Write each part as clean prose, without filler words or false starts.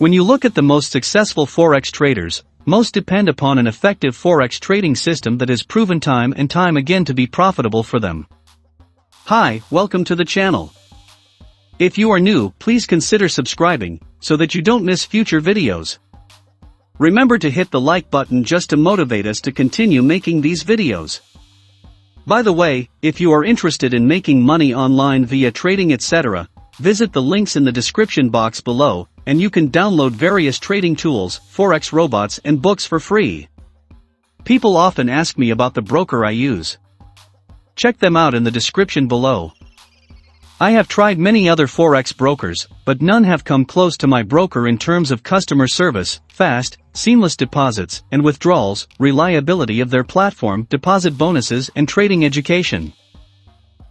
When you look at the most successful Forex traders, most depend upon an effective Forex trading system that has proven time and time again to be profitable for them. Hi, welcome to the channel. If you are new, please consider subscribing, so that you don't miss future videos. Remember to hit the like button just to motivate us to continue making these videos. By the way, if you are interested in making money online via trading etc., visit the links in the description box below, and you can download various trading tools, Forex robots and books for free. People often ask me about the broker I use. Check them out in the description below. I have tried many other Forex brokers, but none have come close to my broker in terms of customer service, fast, seamless deposits and withdrawals, reliability of their platform, deposit bonuses and trading education.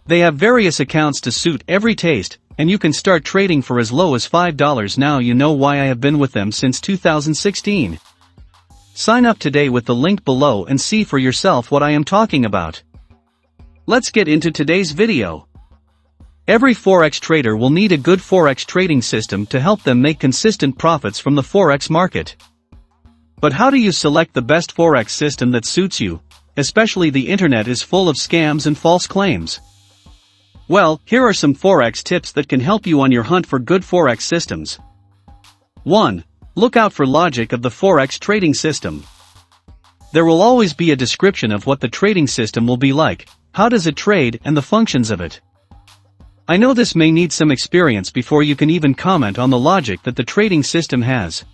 They have various accounts to suit every taste, and you can start trading for as low as $5. Now you know why I have been with them since 2016. Sign up today with the link below and see for yourself what I am talking about. Let's get into today's video. Every Forex trader will need a good Forex trading system to help them make consistent profits from the Forex market. But how do you select the best Forex system that suits you, especially the internet is full of scams and false claims? Well, here are some Forex tips that can help you on your hunt for good Forex systems. 1. Look out for logic of the Forex trading system. There will always be a description of what the trading system will be like, how does it trade and the functions of it. I know this may need some experience before you can even comment on the logic that the trading system has.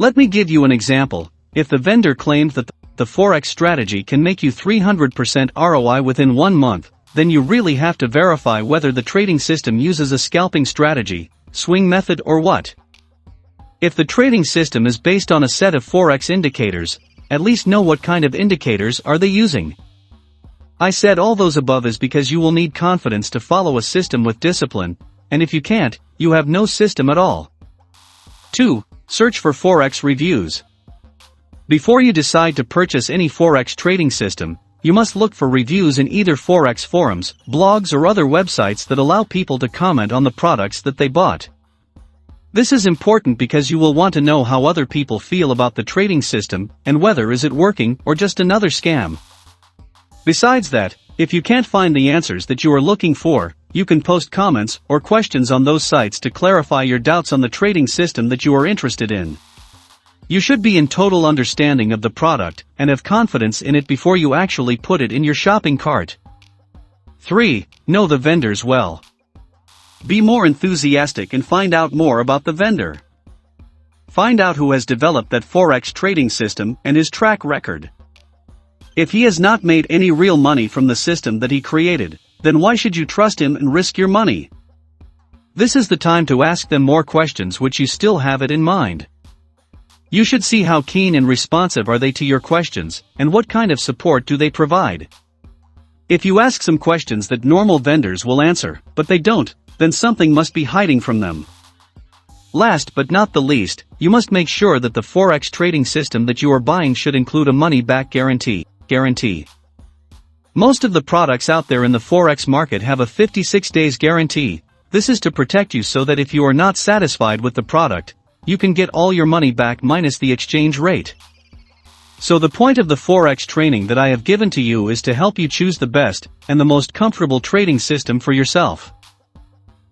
Let me give you an example. If the vendor claimed that the Forex strategy can make you 300% ROI within 1 month, then you really have to verify whether the trading system uses a scalping strategy, swing method or what. If the trading system is based on a set of Forex indicators, at least know what kind of indicators are they using. I said all those above is because you will need confidence to follow a system with discipline, and if you can't, you have no system at all. 2. Search for Forex reviews. Before you decide to purchase any Forex trading system, you must look for reviews in either Forex forums, blogs or other websites that allow people to comment on the products that they bought. This is important because you will want to know how other people feel about the trading system and whether is it working or just another scam. Besides that, if you can't find the answers that you are looking for, you can post comments or questions on those sites to clarify your doubts on the trading system that you are interested in. You should be in total understanding of the product and have confidence in it before you actually put it in your shopping cart. 3. Know the vendors well. Be more enthusiastic and find out more about the vendor. Find out who has developed that Forex trading system and his track record. If he has not made any real money from the system that he created, then why should you trust him and risk your money? This is the time to ask them more questions which you still have it in mind. You should see how keen and responsive are they to your questions, and what kind of support do they provide. If you ask some questions that normal vendors will answer, but they don't, then something must be hiding from them. Last but not the least, you must make sure that the Forex trading system that you are buying should include a money-back guarantee. Most of the products out there in the Forex market have a 56 days guarantee. This is to protect you so that if you are not satisfied with the product, you can get all your money back minus the exchange rate. So the point of the Forex training that I have given to you is to help you choose the best and the most comfortable trading system for yourself.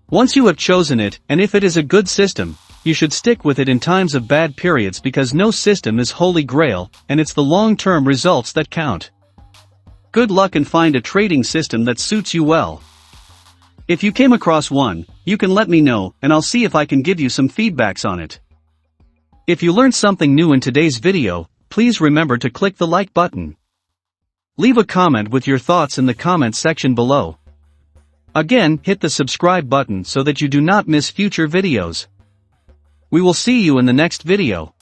Once you have chosen it, and if it is a good system, you should stick with it in times of bad periods because no system is holy grail, and it's the long-term results that count. Good luck and find a trading system that suits you well. If you came across one, you can let me know, and I'll see if I can give you some feedbacks on it. If you learned something new in today's video, please remember to click the like button. Leave a comment with your thoughts in the comment section below. Again, hit the subscribe button so that you do not miss future videos. We will see you in the next video.